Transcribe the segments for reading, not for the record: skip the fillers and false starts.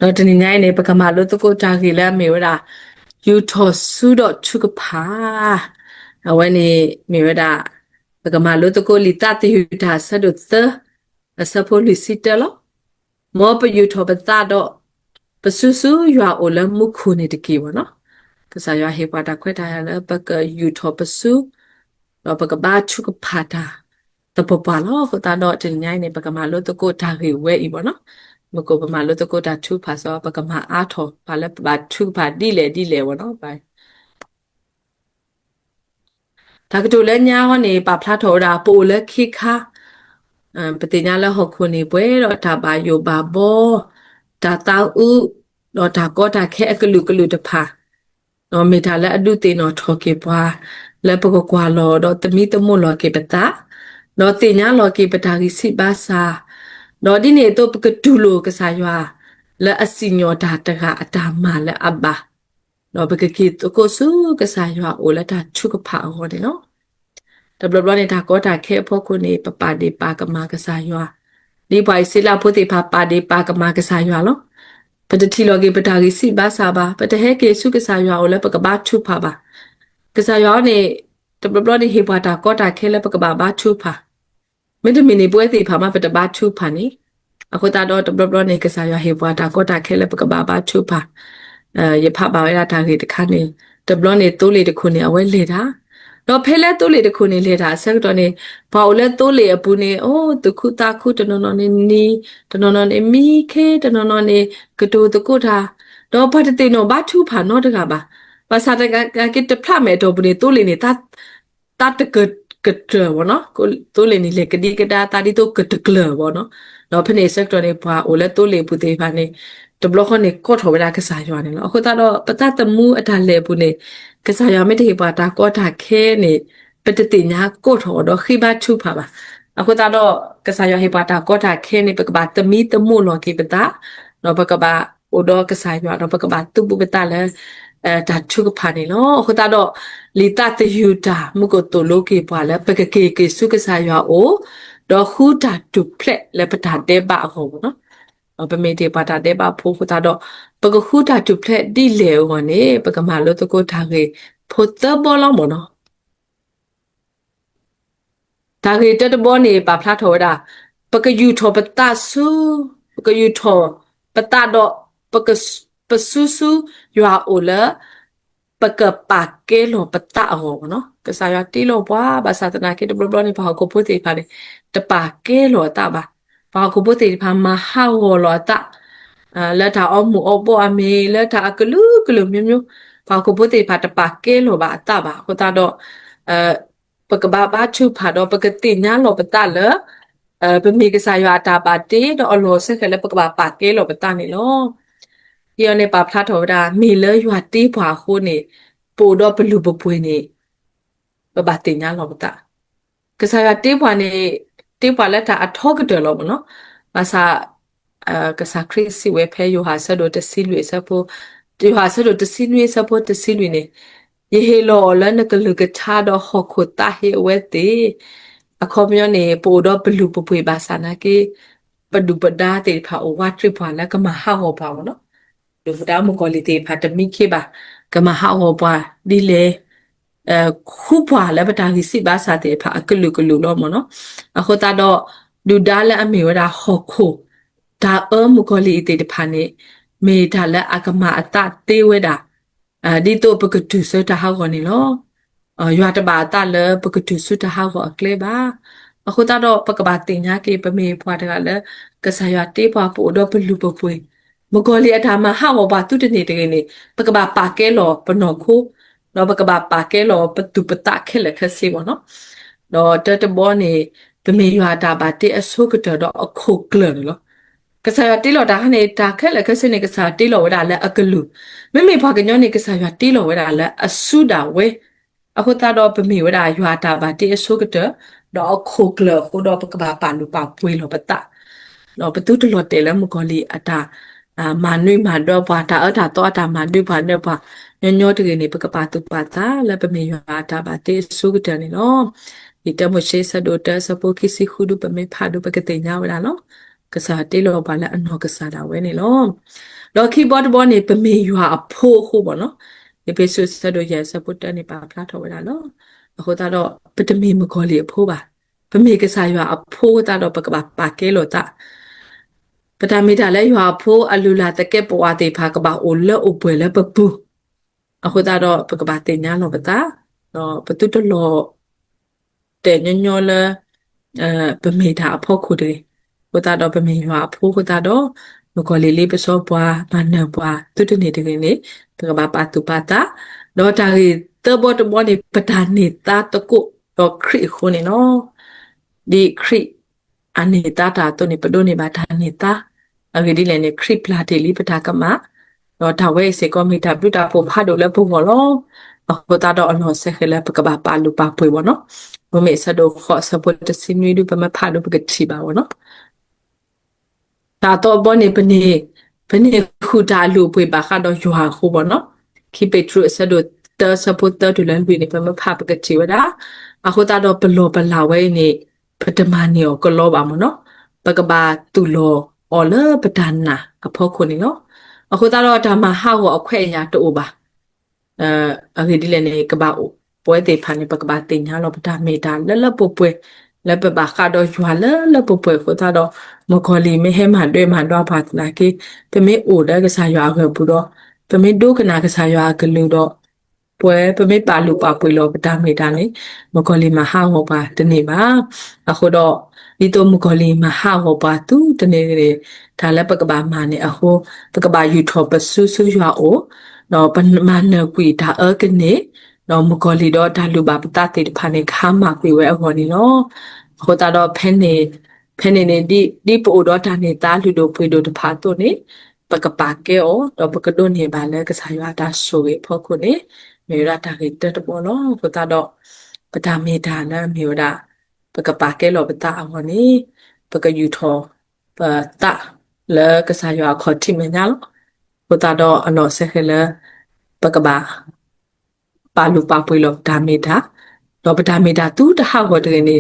နော်တနင်္ဂနွေနေ့ပကမာလို့တကိုတာကြီးလဲမေဝတာယူထောဆုတော့ချုကဖာအဝနေမေဝတာပကမာလို့တကိုလီတာတီယူတာဆဒုသအစဖိုလီစီတလောမောပယူထောပတာတော့ပဆူဆူရွာအိုလမှုခုနေတကီဝနော်ကစားရွာဟေပါတာခွဲထားရလဲပကယူထောပဆူတော့ပကဘာချုကဖာတာတပပလောခတာတော့တင်ញိုင်းနေပကမာလို့တကိုတာကြီးဝဲဤပေါ့နော်မကိုပမာလို့တကိုတာထုဖာစောပကမာအားထောဘာလဲဘာထုဖာဒီလေဘောနော်ဘာဒါကတူလဲညာဟောနေပါဖလားထောတာပိုလဲခိခါပတိညာလဲဟောခုနေပွဲတော့ဒါပါယောပါဘောဒါတောက်ဥတော့ဒါကောတာခဲအကလူတဖာနော်မေတာလဲအဒုတေနော်ထောကေပွားလဲပကကွာလောတော့တမိတမွလောကေပတာနော်တင်ညာလောကေပတာကြီးစိပါစာနော်ဒီနေတော့ပကတူလိုကစားရွာလဲအစီညောတာတကအတာမလဲအဘနော်ပကကေတကိုစုကစားရွာအိုလဲတာချုကဖာဟောတယ်နော်တဘလဘနေတာကောတာခဲဖို့ခုနေပပဒီပါကမာကစားရွာဒီပွိုင်စီလာဖို့တေဖာပါဒီပါကမာကစားရွာလောပတတိလောကေပတာကြီးစိပါစာပါပတဟဲကေစုကစားရွာအိုလဲပကဘာထုဖာပါကစားရွာနေတဘလဘနေဟေပါတာကောတာခဲလဲပကဘာဘာထုဖာမင်းတမင်းနေပွဲတေဖာမပတဘာထုဖာနေအခုတာတော့တဘလနေကစားရွာဟေပါတာကောတာခဲလဲပကဘာဘာထုဖာရဖပါဝဲတာတာကြီးတခါနေတဘလနေတိုးလေတခုနေအဝဲလေတာတော့ဖဲလဲတိုးလေတခုနေလေတာဆက်တော့နေဘာလဲတိုးလေအပူနေအိုးတခုတာခုတနော်နော်နေနီတနော်နော်နေမီခဲတနော်နော်နေကတူတကုတာတော့ဖတ်တဲ့နော်ဘာထုဖာနော်တကပါဘာသာတကကတဖမဲ့တော့ဘူးနေတိုးလေနေတာတကဘောနော်ကိုတိုးလေနေလေကဒီကတာတာဒီတော့ကတကလဘောနော်တော့ဖနေဆက်တော့နေဘာအိုလဲတိုးလေပူသေးဖာနေတဘလခနဲ့ကော့ထော်ဝရကစားရွာနေလို့အခုတော့ပတတမှုအထာလေဘူးနေကစားရွာမတေပါတာကောတာခဲနေပတတိညာကော့ထော်တော့ခိဘထုဖာပါအခုတော့ကစားရွာဟေပါတာကောတာခဲနေပကဘာတမီတမှုလောကေပတာတော့ပကဘာအိုတော့ကစားရွာတော့ပကဘာသူပပတာလဲဒါထုကဖာနေလို့အခုတော့လီတာတယူတာမုကိုတိုလိုကေပွာလဲပကကေစုကစားရွာအိုတော့ခူတာတူဖလက်လဲပတာတဲပါဟောနော်ပမေတေပါတာတဲ့ပါဖိုးဖတာတော့ပကခုတာတူဖလက်ဒီလေဝနေပကမာလို့တကိုထားကေဖိုတဘောလောမနော်ဒါကေတတဘောနေပါဖလားထော်တာပကယူထော်ပတဆူပကယူထော်ပတတော့ပကပဆူဆူယွာအိုလာပကပါကေလောပတဟောနော်ကစားရတီလောပွားဘာသာတနာကေတဘလောနေပါကိုပိုတေပါလေတပါကေလောတာပါဘာကိုပိုတေဖာမဟာဝလောတာလက်တာအမှုအပေါ်အမေလက်တာကလူမျိုးဘာကိုပိုတေဖာတပါကေလောပါတာပါဟိုတာတော့ပကဘာဘာချုဖာတော့ပကတိညာလောပတာလပမေကစားရတာပါတေတော့အလောဆက်ကလည်းပကဘာပါကေလောပတာနေလောယောနေပါဖလာထော်တာမီလရွာတေးပွားခိုးနေပိုတော့ဘလူပပွေးနေပပတင်ညာလောပတာကစားရတေးပွားနေတေးပွားလက်တာအထောကတယ်လောမနော်ဘာသာကစားခရစ်စီဝဲဖဲယောဟာဆဒိုတစီလွေဆဖို့ယောဟာဆဒိုတစီလွေဆဖို့တစီလွေနေယေဟေလောလနကလူကထားတော့ဟခုတာဟေဝဲတေအခေါ်မျိုးနေပိုတော့ဘလူပပွေးဘာသာနာကေပဒုပဒါတေဖာဝါထရပွားလကမဟာဟောပါမနော်ดูฟดามกอลิเตพาตมิเคบากะมหาโอปาดิเลခုပွာလဲပတာကြီးစိပါစာတဲ့ဖာကလူတော့မနော်အခုတာတော့ဒူဒါလဲအမေဝဒါဟောခိုဒါမကလီတေတဖာနေမေဒါလဲအကမအတတေဝဒါဒီတော့ပကတူစတာဟောကောနေလောရွာတပါတလဲပကတူစတာဟောကောအကလေပါအခုတာတော့ပကဘာတင်ညာကေပမေဖွာတကလဲကဆာရွာတေးပွားပို့တော့ဘလူပပွေမကောလီအထာမဟာဝဘာတုတနေတကယ်နေပကဘာပါကဲလောပနောခုတော့ပကဘာပါကဲလောပတုပတခဲလက်ခစီဘောနော်တော့တတဘောနေပမေရွာတာပါတဲ့အဆုကတတော့အခုကလနော်ကစားရတီလောတာနေတာခဲလက်ခစီနေကစားတီလောဝဒါလဲအကလူမမေဖာကညောနေကစားရတီလောဝဒါလဲအဆုတာဝဲအခုတာတော့ပမေဝဒါရွာတာပါတဲ့အဆုကတတော့အခုကလခုတော့ပကဘာပါလူပါပွေလောပတတော့ပတုတလောတဲလဲမကောလီအတာမာနွေမာတော့ဘာတာအတာတော့တာမာနွေဘာနဲ့ဘာညောတကယ်နေပကပါတုပါတာလည်းပမေရွာတာပါတေဆုကတနေနော်ဒီတမရှိစဒိုတစပိုကိစီခုဒုပမေဖာဒုပကတိညာဝလာနော် ကစားတေးလောပါလဲအနော်ကစားတာဝဲနေလောလော keyboard ဘောနေပမေရွာအဖိုးခုပေါ့နော်ဒီပေဆူစဒိုရဲစပုတ်တနေပါဖလာထော်ဝဲတာလောအခုတော့ပတမီမခေါ်လီအဖိုးပါပမေကစားရွာအဖိုးတော့ပကပါပါကဲလို့တာပတမီတာလဲရွာအဖိုးအလူလာတကက်ပွားတေဖာကပါအိုလောအပွဲလဲပပူအခုတော့ပကပါတင်ညာလောပတာတော့ပတုတလောတဲ့ညညောလဲပမေတာအဖို့ခုတည်းကိုတာတော့ပမေရွာအဖိုးကိုတာတော့မကောလေးလေးပစောပွားမနပွားတူတူနေတကယ်နေပကပါပါတူပါတာတော့တာရီတဘောတဘောနေပတာနေတာတကုတော့ခရီခုနေနော်ဒီခရီအနေတာတော့နေပဒိုနေပါတာနေတာအခုဒီလည်းနေခရီပလာတေလီပတာကမတော့ဒါဝဲစေကောမီတာပလူတာဖို့ဖားတော့လဲဖို့ဘောလောအခုတာတော့အနော်ဆက်ခလဲပကပါပါလူပါပွေဘောနော်ဘမေဆဒိုခေါ်စပုတ်တစင်းနွေးတို့ပမဖားတို့ပကတိပါဘောနော်ဒါတော့ဘောနေပနေခုတာလူပွေပါခါတော့ယူဟာခုဘောနော်ခိပေထရဆဒိုတစပုတ်တတူလန်ပွေနေပမဖားပကတိဝဒါအခုတာတော့ဘလောပလာဝဲနေပတမနီယောကလောပါမနော်ပကပါတူလောအော်လပဒနာအဖို့ခုနေနော်အခုတော့ဒါမှဟာကိုအခွဲ့အရာတူပါအခုဒီလည်းနေကပအိုပွဲတေဖာနေပကပါတင်ညာလောပတာမေတာလလပပွဲလပပါခါတော့ရွာလပပွဲကိုတော့မခေါ်လီမဟဲမှတွေ့မှတော့ပါတနာကေပမေအိုတဲ့ကစားရွာခဲ့ဘူးတော့ပမေဒုကနာကစားရွာကလူတော့ပွဲပမေပါလူပါပွေလောပတာမေတာနေမခေါ်လီမဟာဟောပါတနေ့ပါအခုတော့ဒီတော့မခေါ်လီမဟာဟောပါသူတနေ့လေဒါလည်းပကပါမာနေအခုပကပါယူထောပဆူဆူရွာအိုတော့ပမနကွေဒါကနေတော့မကောလီတော့ဒါလူပါပတတေတဖာနေခါမှာပြေဝဲအခေါ်နေနော်ဟိုတာတော့ဖဲနေဒီပို့တော့ဒါနေတာလူတို့ဖွေတို့တဖာတို့နေပကပါကဲဩတော့ပကဒိုနေပါလဲကစားရတာဆိုရဖို့ခုနေမေရတာကိတတပေါ်လို့ဟိုတာတော့ပဒါမေဒါနာမေရပကပါကဲလို့ပတာအခေါ်နေပကယူထောပတာလဲကစားရခေါ်တိမညာလို့ဟိုတာတော့အနော်ဆက်ခလဲပကပါပါလူပါပွေလို့ဒါမေတာတော့ပဒါမေတာသူတဟဝတကနေ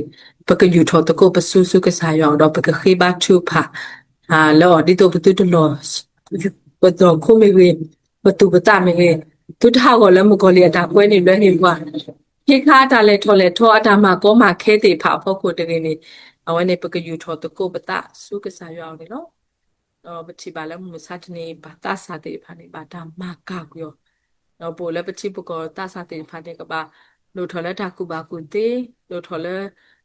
ပကယူထောတကိုပဆူဆူကစားရတော့ပကခေဘာချူဖာလောဒီတော့ပတူတလောပတော့ခုမေဝေပတူပတာမေဝေသူတဟဝလည်းမကောလီတာပွဲနေလွဲနေကွာခေခါတာလေထော်လေထောအတာမကောမခဲတေဖာဖို့ကိုတကနေအဝနေပကယူထောတကိုပတာစုကစားရအောင်နော်ပချိပါလဲမစတ်နေဘာတာစာတေဖာနေဘာတာမကောက်ရောတော့ပိုလဲပချိပကောတာစာတေဖာနေကပါလိုထော်လဲတာကူပါကူတေလိုထော်လဲ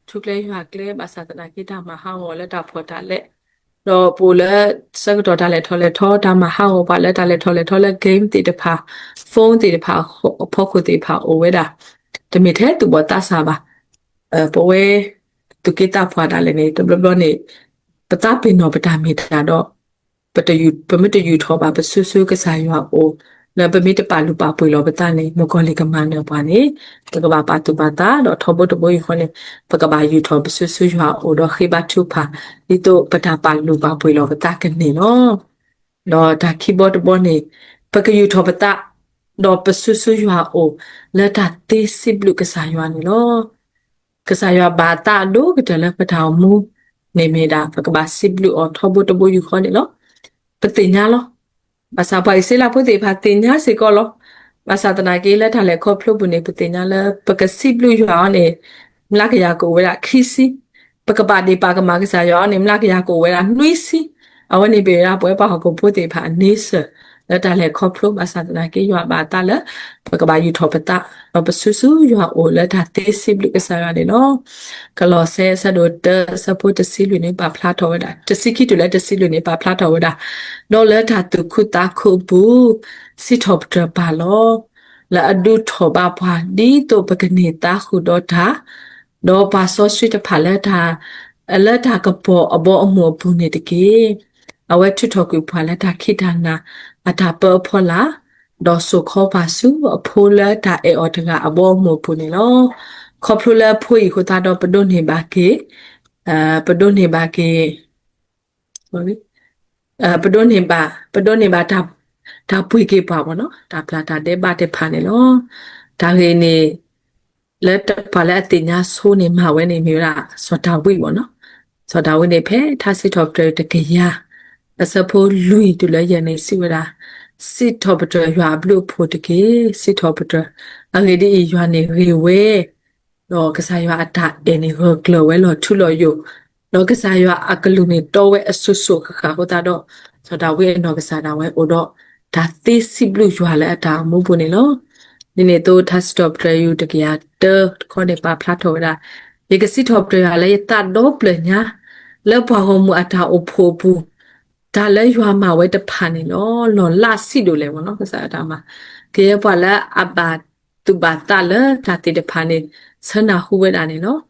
ထုကလဲရွာကလဲဘာသာတနာကိတာမဟာဝလဲတာဖော်တာလဲတော့ပိုလဲစကတော့တာလဲထော်လဲထော်တာမဟာဝပါလဲတာလဲထော်လဲ game တေတဖာဖုန်းတေတဖာဖောက်ခုတေဖာအိုဝဲတာတမီထဲသူဘောတာစာပါပိုဝဲသူကိတာဖွာတာလဲနေတဘလဘနေပတာပင်တော့ပတာမီတာတော့ပမတယူထောပါပဆူဆူကစားရွာအိုနပမီတပါလူပါပွေလောပတာနေမကောလီကမန်တော့ပါနေတကဘာပါတူပါတာတော့ထောဘတဘွေခေါနေပကဘာယူထောပဆူဆူရွာအိုတော့ခိဘတ်ထူဖာဒီတော့ပတာပါလူပါပွေလောပတာကနေနော်တော့ဒါ keyboard ဘောနေပကယူထောပတာတော့ပဆူဆူရွာအိုလက်တာတေးစစ်ဘလူကစားရွာနေနော်ကစားရွာဘာတာလို့ကတလည်းပထောင်မူနေမေတာပကဘာစစ်ဘလူအော်ထောဘတဘွေယူခေါနေနော်ပတိညာလောဘာသာပါစေလာဖို့တေဖာတင်ညာစေကောလောဘာသာတနာကေလက်ထလဲခေါဖလို့ပုန်နေပတိညာလဲပကစီဘလူရွာနေမလကရကိုဝဲတာခီစီပကပါဒီပါကမာကစားရွာနေမလကရကိုဝဲတာနှွီးစီအဝနေပေရပွဲပါကိုဖို့တေဖာနေစလက်တလဲခေါဖလို့ဘာသာတနာကေရွာဘာတာလဲပကပါယူထောပတာပဆူဆူရွာအိုလက်တာတေစီဘလူကစားရွာနေနော်ကလောဆဲဆဒိုတစပိုတစီလူနေပါဖလာထောဝဲတာတစီခိတူလဲတစီလူနေပါဖလာထောဝဲတာနော်လက်တာသူခုတာခုဘူးစီထောပတပါလောလာအဒုထောပါဖွာဒီတော့ပကနေတာခုတော့တာတော့ပါဆောဆွေတဖာလက်တာအလက်တာကပေါ်အဘောအမောဘူးနေတကေအဝဲထွထောကူဖွာလက်တာခိတနာအတာပဖောလာတော့ဆိုခေါ်ပါစုအဖိုးလက်တာအေအော်တကအဘောအမောဘူးနေလောခေါပလူလာဖွေခုတာတော့ပဒုန်နေပါကေပဒုန်နေပါကေဘာလဲပဒုန်နေပါဒါပွေကေပါဘောနော်ဒါပလာတာတဲ့ပါတဲ့ဖာနေလောဒါခေနေလက်တပါလက်အတင်ညာဆိုးနေမှာဝဲနေမျိုးလားစောတာဝိဘောနော် ဆိုတာဝင်နေဖဲထားစစ်တော့တဲ့တကရအစဖိုးလူတူလည်းရနေစီဝရာစစ်တော့ပတော်ရွာဘလို့ဖို့တကေစစ်တော့ပတော်အငယ်ဒီရွာနေရီဝဲတော့ကစားရွာအတာအနေဟကလဝဲလို့ထူလို့ယတော့ကစားရွာအကလူနေတော့ဝဲအဆုဆုခခဟိုတာတော့ဆိုတာဝဲတော့ကစားတာဝဲအိုတော့ဒါသိစီဘလူရွာလည်းအတာမူပွနေလို့ဒီနေ့တော့ test stop tray ယူတကရတော့ခေါ်နေပါဖလာထော်တာဒီကစစ်တော့တရလည်းတတ်တော့ပလညာလောဘဟောမှုအတာအဖို့ဘူးဒါလည်းရွာမှာဝဲတဖာနေလို့လော်လာစီတို့လဲဗောနော်ကစားတာမှာကေပွာလာအဘာတူဘာတာလတာတိတဖာနေဆနာဟူဝဲတာနေနော်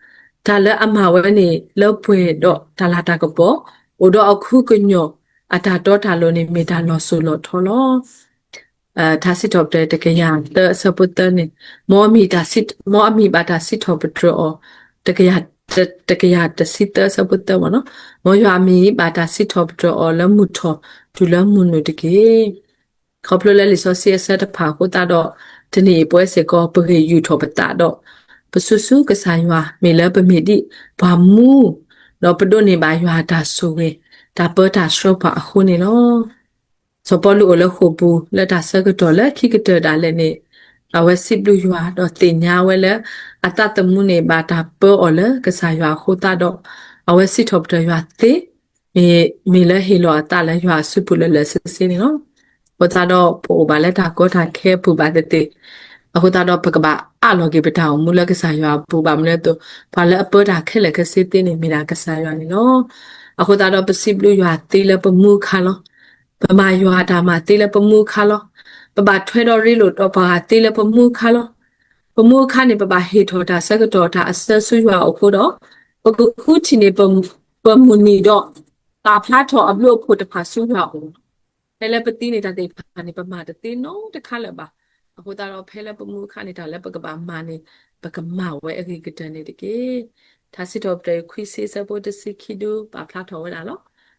ဒါလည်းအမဝဲနေလောပွေတော့ဒါလာတာကပေါ့ဟိုတော့အခုကညောအတာတော့တာလို့နေမိတာလော်ဆိုလို့ထော်လို့ဒါစစ်တော့တဲ့တကရတစပုတ်တနေမောမီဒါစစ်မောအမီဘာဒါစစ်တော့ပထရောတကရတကရတစစ်တစပုတ်တဝနော်မောရမီဘာဒါစစ်တော့ပထရောလမှုထောဒူလမှုနုတကေခေါပလလဲလီဆိုစီဆက်တဖာကိုတာတော့ဒီနေ့ပွဲစေကောပရေယူထောပတာတော့ပစုစုကဆိုင်ဝါမေလပမီဒီဘာမူတော့ပဒိုနေဘာရွာဒါဆိုဝေဒါပတာရှောပါအခုနေနော်စပေါ်လူလခုပူလက်တာဆကတော့လက်ခိကတဒါလည်းနေအဝစစ်လူရွာတော့တင်ညာဝဲလဲအတတမှုနေဘာတာပေါ်လကစားရွာခိုတာတော့အဝစစ်ထော့ပရွာတေမေမေလဲဟီလောအတလဲရွာစုပူလဲလဲစစင်းနော်ဟိုတာတော့ပိုဘာလက်တာကောတာခဲပူပါတဲ့အခုတော့ပကပါအလောကေပတောင်မူလကစားရွာပူပါမလဲတော့ဘာလဲအပေါ်တာခဲလဲကစစ်တင်းနေမိတာကစားရွာနေနော်အခုတော့ပစိဘလူရွာတေးလဲပမှုခါလောပမာရွာတာမှာတေးလဲပမှုခါလောပပထွဲတော်ရီလို့တော့ပါတေးလဲပမှုခါလောပမှုခါနေပပဟေထောတာစကတော်တာအဆဆူရွာအခုတော့ပကခုချီနေပမှုနီတော့တာဖလားထောအဘလို့ဖို့တဖာဆူရွာအောင်ဖဲလဲပတိနေတာတေဖာနေပမာတတေနော်တခါလဲပါအခုတော့ဖဲလဲပမှုခါနေတာလဲပကပါမာနေပကမဝဲအခိကတနေတကေဒါစစ်တော့တဲ့ခွိစေစပေါ်တစီခိဒူပါဖလားထောဝဲလာလော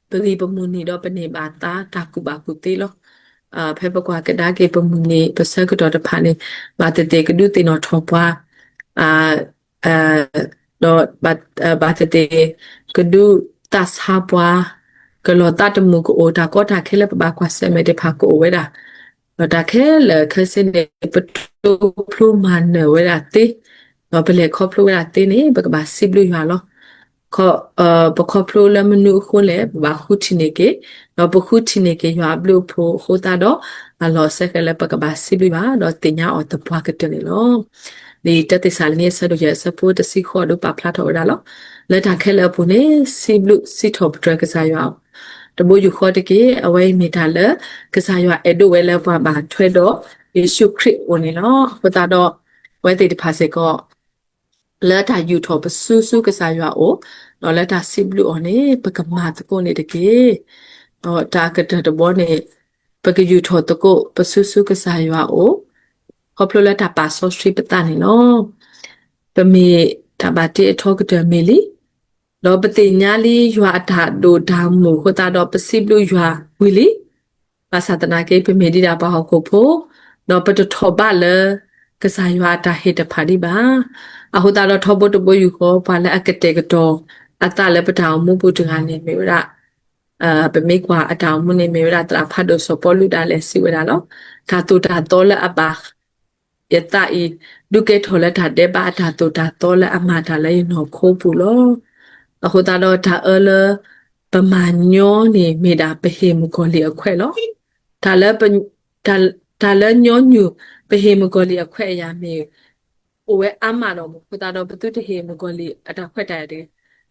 ပဂိပမှုနီတော့ပနေပါတာတာကုပါကုတေလောဖဲပကွာကဒါကေပမှုနီပစကတော့တဖာနေမာတတေကဒုတေနော်ထောပွားအာအာတော့ဘာတတေကဒုတတ်ဟာပွားကလောတတ်မှုကိုတာကောတာခဲလပပါကွာစမဲတဖာကိုဝဲတာဒါခဲလခစနေပတူဖလူမန်ဝဲတာတေတော့ပလေခေါပလူဝဲတာတေနေပကဘာစီဘလူရွာလောခေါပခေါပလူလမနုခိုလေဘာခုတီနေကေတော့ပခုတီနေကေရွာဘလူဖိုခိုတာတော့အလောဆက်ကလည်းပကဘာစီဘလူပါတော့တင်ညာအော်တပွားကတနေလောဒီတတိစာလနေဆဒရစပိုတစီခေါ်တော့ပပလာထော်ဒါလောလက်တာခဲလပူနေစီဘလူစီထော်ပထရကစားရွာတဘိုယူခေါ်တကေအဝဲမီတာလကစားရွာအဲ့ဒိုဝဲလပွားပါထွဲတော့ယေရှုခရစ်ဝင်နေနော်ဟိုတာတော့ဝဲတေတဖာစေကောလက်တာယူထော်ပဆူဆူကစားရွာအိုတော့လက်တာစီဘလူအော်နေပကမာတကိုနေတကေတော့တာကတဘောနေပကယူထော်တကိုပဆူဆူကစားရွာအိုဟောပလလက်တာပါဆောစထရီပတနေနော်ပမေတဘာတေထောကတမီလီလောပတိညာလီရွာအထာဒိုဒါမူခတာတော့ပစိဘလူရွာဝီလီပါသတနာကေပမေဒီတာပါဟောကိုဖို့တော့ပတထောပါလကစားရွာတာဟေတဖာဒီပါအခုတော့ထောဘတ်ဘယူကိုပါလအကတေကတော့အတလည်းပတောင်မှုပုတ္တကနေမေရပမေကွာအတောင်မှုနေမေရတရာဖတ်တော့စပေါ်လူတာလည်းစီဝရတော့ဒါတူတာတော့လည်းအပါယတာဤဒုကေထောလက်တာတဲ့ပါတာတူတာတော့လည်းအမတာလည်းနော်ခိုးပူလို့အခုတော့ဒါပမာညောနေမိတာပဟေမကိုလီအခွဲလို့ဒါလည်းဒါလည်းညောညူပဟေမကိုလီအခွဲရမေโอ้เว้อามาတော့မခုတာတော့ဘသူတဟေမကိုလီအတာခွက်တယ်တဲ့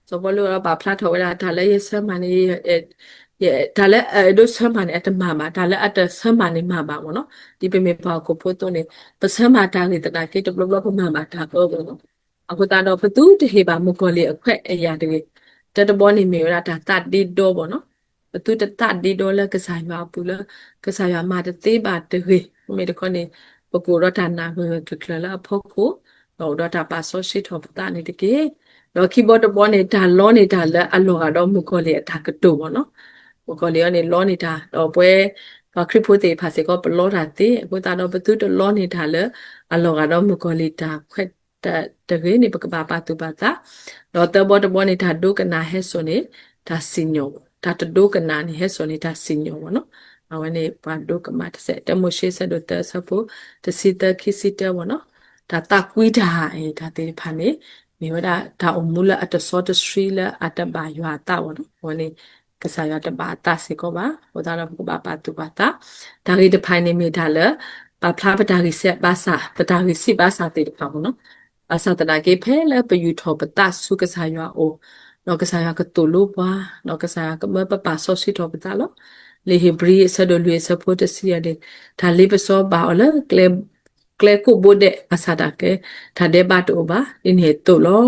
ဆိုဘလို့တော့ဘာဖလာထော်ဝဲတာဒါလည်းရဆမနေဒါလည်းဒုဆမနေအတမမှာဒါလည်းအတဆမနေမှာပါဘောနော်ဒီပေမေပါကိုဖို့တော့နေပစမတာနေတတာကေတဘလဘမှာမှာဒါပေါ့ဘောနော်အခုတာတော့ဘသူတဟေပါမကိုလီအခွက်အရာတကယ်တတဘောနေမေရတာတတ်ဒီတော့ဘောနော်ဘသူတတဒီတော့လည်းကစားရွာပူလည်းကစားရွာမှာတေးပါတဟေမေတခွနေပကူရတာနာကကလလာဖို့ကိုတော့တာပါဆိုရှိထောပတာနေတကေတော့ keyboard ပေါ်နေတာလောနေတာလည်းအလောကတော့မကိုလေအတာကတူပေါ့နော်မကိုလေကနေလောနေတာတော့ပွဲခရစ်ဖို့တေဖာစေကပလောတာတေအခုတာတော့ဘသူတလောနေတာလည်းအလောကတော့မကိုလေတာခွက် တကယ်နေပကဘာပါတူပါတာတော့တဘောနေတာဒုကနာဟဲဆိုနေတာစညောဒါတဒုကနာနေဟဲဆိုနေတာစညောဘောနော်အဝနေပါဒုကမတ်ဆက်တမိုရှိဆက်တော့တဆဖို့တစီတခိစီတဘောနော်ဒါတကွီးတာဒါတေဖာနေမြေဝဒါအမူလအတဆောတစထရီလအတဘာယွာတာဘောနော်ဝနေကစားရတဘာတာစေကောပါဟိုဒါတော့ဘာပါတူပါတာဒါရီတဖိုင်နေမိဒါလပါဖလားပဒါရီဆက်ဘာစာပဒါရီစီဘာစာတေဖာဘောနော်အစတနာကေဖဲလဲပယူထောပတဆုကစားရအိုနောက်ကစားရကတူလို့ပါနောက်ကစားရကမပပဆောစီထောပတလောလေဟေဘရီဆဒလွေဆပိုတစီရတဲ့ဒါလေးပစောပါအလကလေကိုဘိုတဲ့အစတာကေဒါတဲ့ဘတ်အိုပါဒီနေတူလော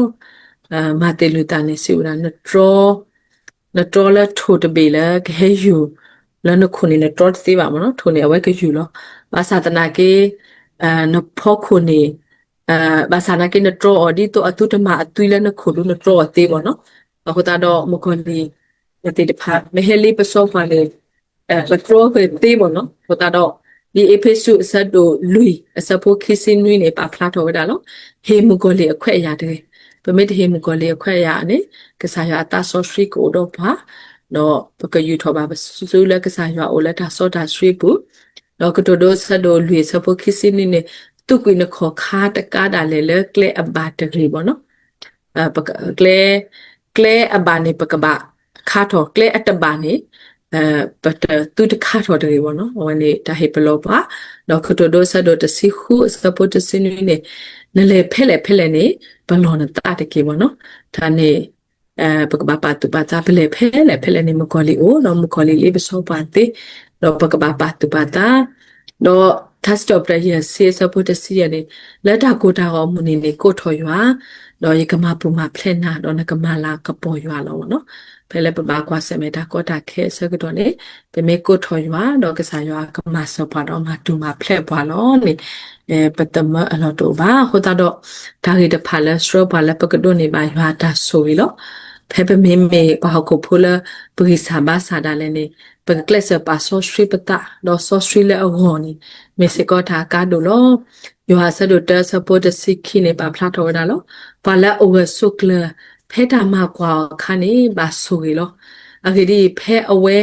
မာတေလူတာနေစီဦးနာနထရလထိုတပေလခဲယူလနခုနေနထရသေးပါမနော်ထိုနေအဝဲကယူလောဘာသာတနာကေနဖောခုနေဘာသာနာကေနထရအော်ဒီတော့အတုတမအသွိလနခုလူနထရအသေးပါနော်အခုတော့မခွန်ဒီတေတဖာမဟလီပစောဖာလေပထရိုပဲတေးပေါ့နော်ဟိုတာတော့ဒီအဖေစုအဆက်တို့လူအစဖို့ခီစင်းနွေးနေပါဖလားတော်ဒါလို့ဟေမူကိုလေအခွက်ရတယ်ပမေတဟေမူကိုလေအခွက်ရအနေကစားရအတာဆော့စထရီကိုတော့ပါတော့ပကယူထောပါစူလကစားရအိုလက်တာဆော့တာစထရီဘူးတော့ကတိုဒိုဆက်တို့လူစဖို့ခီစင်းနေတုကွေနခေါ်ခါတကားတာလေလေကလေအဘာတဂရီပေါ့နော်ပကလေအဘာနေပကဘာခါထောကလေအတဘာနေပတ်တူတခါထော်တယ်ဘောနော်ဝန်နေတာဟေပလောပါတော့ခတိုဒိုဆာဒိုတစီခုစပပိုတစင်းနေနလေဖဲလေနေဘလောနတာတကေဘောနော်ဒါနေပကဘာပါတူပါတာဖဲလေနေမကောလီအိုတော့မကောလီလေးပစောပါတေတော့ပကဘာပါတူပါတာတော့သတ်စတော့ပြရစီစပပိုတစီရနေလက်တာကိုတာရောမူနေနေကိုထော်ရွာတော့ရေကမပူမဖလက်နာတော့နကမလာကပေါ်ရွာလောနော်ဖဲလေပဘာကွာစမေတာကောတာခဲစကတော့နေပမေကိုထော်ရွာတော့ကစားရွာကမဆောပါတော့မတူမဖလက်ပွားလောနေပတမအလောတော့ပါဟိုတော့ဒါရီတဖာလဲစထရပါလဲပကဒိုနေပါရွာတာဆိုရီလောဖဲပမေဘာကိုဖိုလပရိစာဘာစာဒါလည်းနေပကလက်စပါဆောစထရီပတာတော့ဆောစထရီလဲအဝေါ်နေမေစကောတာကာဒိုလောယောဟာဆဒိုတဆပိုတစီခိနေပါဖလာထော်ဒါလောဘာလာအိုဝဆုကလဖဲတာမကွာခါနေပါဆိုရီလောအခုဒီဖဲအဝဲ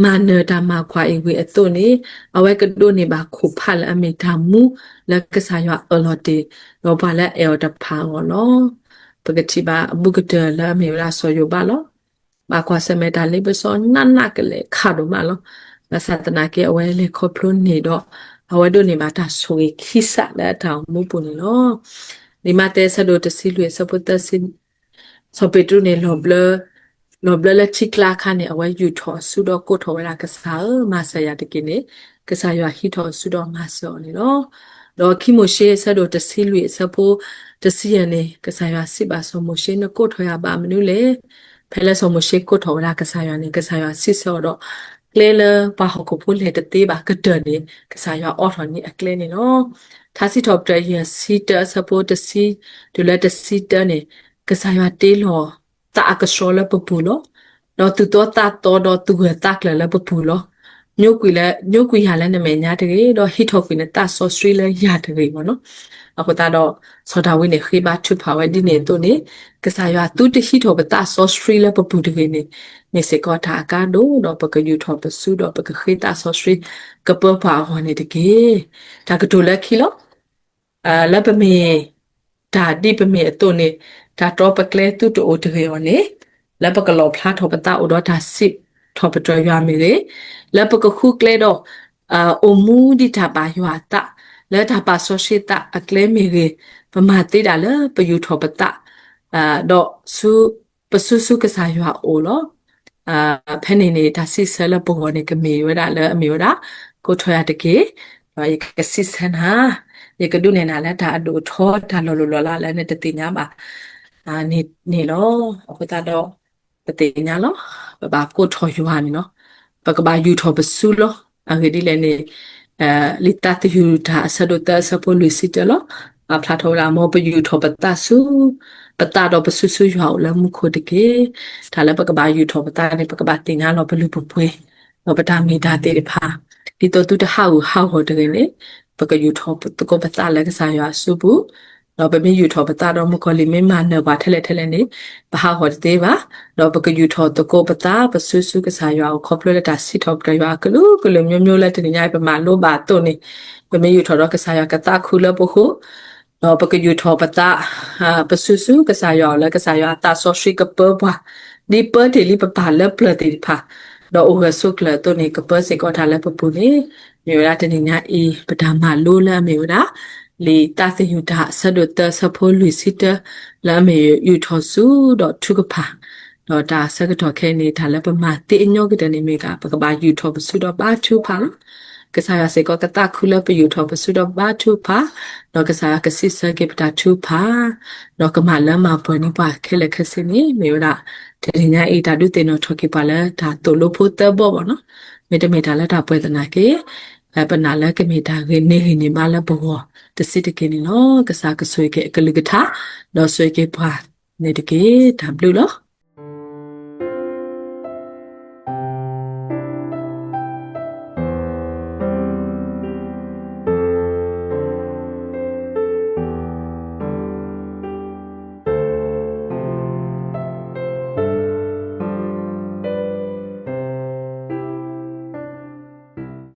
မာနတာမခွာအဝေအတုနေအဝဲကဒိုနေပါခုဖတ်အမေတာမူလက်ကစားရအလော်တေရောပါလက်အေတဖာောနော်ပကတိပါဘုကတလာမေလာဆိုရပါလောဘာကွာစမေတာလေးပစောနကလေခါတော့မလောမသတနာကေအဝဲလေခေါပလုံးနေတော့အဝဲတို့နေမှာဒါဆိုရခိစလက်တောင်မူပုန်လောဒီမတဲဆဒိုတစီလွေစပုတစင်စပတူနေလောဘလလက်ချိကလာခနဲ့အဝဲယူထော်ဆုတော့ကိုထော်ဝဲလာကစားမဆရာတကိနေကစားရဟီထော်ဆုတော့မဆောနေလောတော့ခိမိုရှေဆဒိုတစီလွေစပုတစီရနေကစားရစစ်ပါဆောမိုရှေနကိုထော်ရပါမနုလေဖဲလဲဆောမိုရှေကိုထော်ဝဲလာကစားရနေကစားရစစ်ဆောတော့ကလဲလပါဟကိုဖိုးလေတသေးပါကတနေကစားရအော်ထော်နေအကလဲနေနော်သာစီထော်ပရရစီတာစပုတစီဒူလက်တစီတနေကစားရတေးလောတာကဆောလပပူလောတော့သူတော့တာတော့သူကတာကလပပူလောညုတ်ကွေရလဲနမေညာတကေတော့ဟီထော်ကွေနေတာဆော့စထရီလဲရတကေပေါ့နော်အခုတော့ဆော်တာဝင်းနေခိဘတ်ထပါဝဲဒီနေတော့နေကစားရသူတဟီထော်ပတာဆော့စထရီလဲပပူတကေနေစေကောတာကာဒိုတော့ပကယူထော်ပဆူတော့ပကခိတာဆော့စထရီကပပါဟောနေတကေဒါကတိုလက်ခီလောလပမေဒါဒီပမေအတုနေဒါတော့ပကလဲသူတိုတကေရောနေလပကလောဖလားထောပတာအိုတော့ဒါစစ်ထောပတရရမီလေလပကခုကလဲတော့အမူဒီတာပါရွာတာလဲတာပါဆောရှိတာအကလဲမီရေပမာတိတာလဲပယူထောပတာတော့ပစုကစားရွာအိုလောဖဲနေဒါစစ်ဆဲလပေါ်နေကမေဝဒါလဲအမေဝဒါကိုထွရတကေရေကစစ်ဆန်ဟာရေကဒုနေနာလဲဒါအတူထောဒါလောလာလဲနဲ့တတိညာပါနေလောအခုတော့ပတိညာလောဘာကိုထော်ယူဟာနေနော်ပကဘာယူထော်ပဆူလောအခုဒီလည်းနေလီတတ်ယူတာဆဒတ်ဆပိုလူစီတလောအဖလာထော်ရာမောပယူထော်ပတဆူပတာတော့ပဆူဆူယူဟာလမှုခိုတကေဒါလည်းပကဘာယူထော်ပတာနေပကဘာတင်ညာလောဘလူပပွေလောပတာမီတာတေဖာဒီတော့သူတဟောဟောတကေနေပကယူထော်ပတကောပတာလည်းကစားရဆူဘူး တော့ပဲမယူထောပတာတော့မကလီမမနဘာထလဲထလဲနေဘာဟောတဲ့ပါတော့ပကယူထောတကိုပတာပဆူဆူကစားရွာခေါပလလက်တာစီထောပကရွာကလူမျိုးမျိုးလက်တင်ညိုင်ပမာလို့ပါတော့နေပမယူထောတော့ကစားရွာကတာခုလပခုတော့ပကယူထောပတာပဆူဆူကစားရွာလကစားရွာတာဆောရှိကပပွားဒီပတေလီပပါလပလတေဖာတော့အိုဝဆုကလတော့နေကပစေကောထားလပပူနေမျိုးရတင်ညိုင်ပဒါမလို့လမျိုးရာလေတာသယူတာဆဒတ်ဆဖိုလူစီတလာမေယူထောစုတော့ထုကဖာတော့ဒါဆကတော့ခဲနေတာလည်းပမာတေညောကတနေမေကပကဘာယူထောပစုတော့ဘာထုဖာကစားရစေကတခုလပယူထောပစုတော့ဘာထုဖာတော့ကစားကစစ်စကေပတာထုဖာတော့ကမလမပွနိပါခဲလက်ခစနေမေရတဲ့ညာအေတာဒုတေနောထောကိပါလာဒါတိုလိုဖို့တဘောပေါ့နော်မေတ္တမေတ္တာလက်တာပွဲတနာကေပနာလကမေတာခေနေဟိနေမလာဘောတစစ်တကေနေနော်ကစားကဆွေကေအကလကထာတော့ဆွေကေပွားနေတကေဒါဘလူးလော